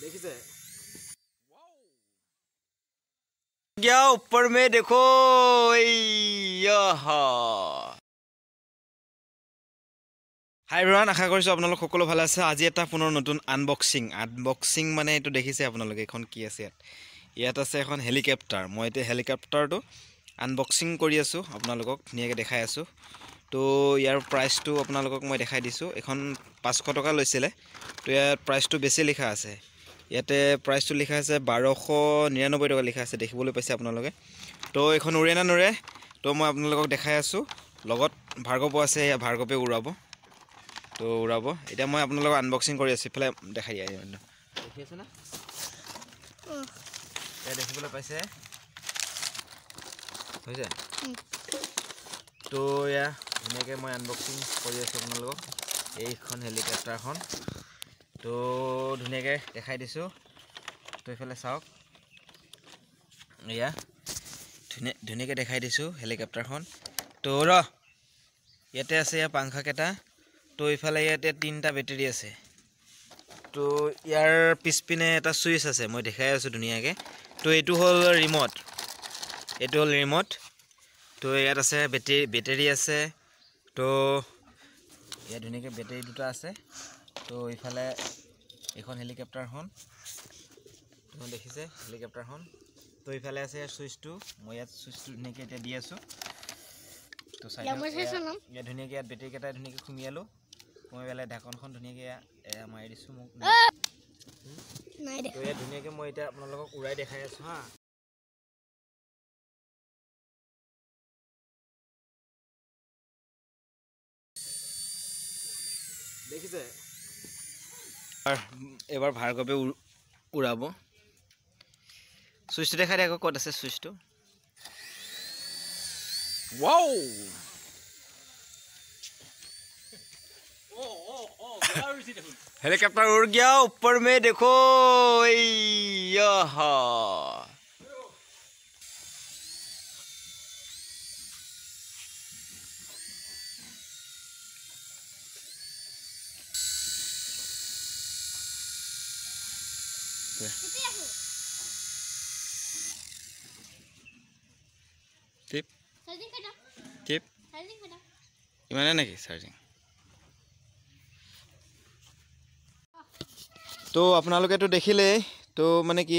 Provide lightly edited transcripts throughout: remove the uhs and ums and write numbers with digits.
देखिए क्या ऊपर में देखो हाय एवरीवन आशा কৰিছো আপোনালোক সকলো ভালে আছে আজি এটা পুনৰ নতুন আনবক্সিং মানে এটো দেখিছে আপোনালোক এখন কি আছে ইয়াত আছে এখন হেলিকপ্টাৰ মই এতে হেলিকপ্টাৰটো আনবক্সিং কৰি আছো আপোনালোকক ধুনিয়াকে দেখাই আছো তো ইয়াৰ প্ৰাইসটো আপোনালোকক মই দেখাই দিছো এখন 500 টকা লৈছিলে তো ইয়াৰ প্ৰাইসটো বেছি লিখা আছে ইয়াতে প্ৰাইসটো লিখা আছে 1299 টকা লিখা আছে দেখিবলৈ পাইছে আপোনালোকে তো এখন উৰে না নুৰে তো মই আপোনালোকক দেখাই আছো লগত ভাৰ্গৱ আছে ইয়া ভাৰ্গৱে উৰাব তো উৰাব এটা মই আপোনালোকক আনবক্সিং কৰি আছো ফলে দেখাই দিয়া দেখি আছে না এ দেখিবলৈ পাইছে হৈছে তো ইয়া ধুনিয়াকে মই আনবক্সিং কৰি আছো আপোনালোকক এইখন হেলিকপ্টাৰখন তো ধুনিয়াকে দেখাই দিছো তো ইফালে চাওক ইয়া ধুনিয়াকে দেখাই দিছো হেলিকপ্টাৰখন তো ৰ ইয়াতে আছে ইয়া পাংখা কেটা তো ইফালে ইয়াতে তিনটা ব্যাটাৰি আছে তো ইয়াৰ পিছপিনে এটা সুইচ আছে মই দেখাই আছো ধুনিয়াকে তো এটো হল ৰিমোট তো ইয়াত আছে ব্যাটাৰি আছে তো ইয়া ধুনিয়াকে ব্যাটাৰি দুটা আছে তো ইফালে এখন হেলিকপ্টাৰখন তো দেখিছে হেলিকপ্টাৰখন তো ইফালে আছে সুইচটো মই ইয়াত সুইচটো ধুনিয়াকে এটা দি আছো তো চাই ইয়া ধুনিয়াকে ইয়াত ব্যাটাৰি কেটা ধুনিয়াকে খুমিয়ালো মই বেলে ঢাকনখন ধুনিয়াকে মাৰি দিছো মোক নাই দে তো ইয়া ধুনিয়াকে মই এটা আপোনালোকক উৰাই দেখাই আছো হা দেখিছে এবাৰ ভাৰ্গৱে উৰাব সুইচটো দেখাই দিয়া ক'ত আছে সুইচটো ওয়াও हेलीकॉप्टर उड़ गया ऊपर में देखो टिप टिप इमाने नेকি চাৰ্জিং तो আপোনালোকে তো দেখিলে তো মানে কি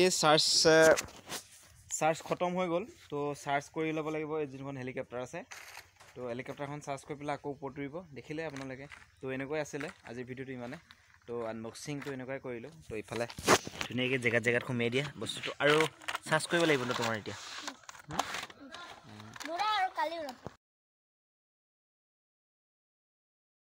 চাৰ্জ খতম হৈ গল তো চাৰ্জ কৰি লব লাগিব এই যিখন হেলিকপ্টাৰ আছে তো হেলিকপ্টাৰখন চাৰ্জ কৰি পেলা আকৌ পটৰিব দেখিলে আপোনালোকে তো এনেকৈ আছিল আজি ভিডিওটো ইমানে তো আনবক্সিং তো এনেকৈ কৰিলো তো ইফালে ধুনিয়াকে জেগাত খুমিয়াই দিয়া বস্তুটো আৰু চাৰ্জ কৰিব লাগিব ন তোমাৰ এতিয়া মোৰা আৰু কালি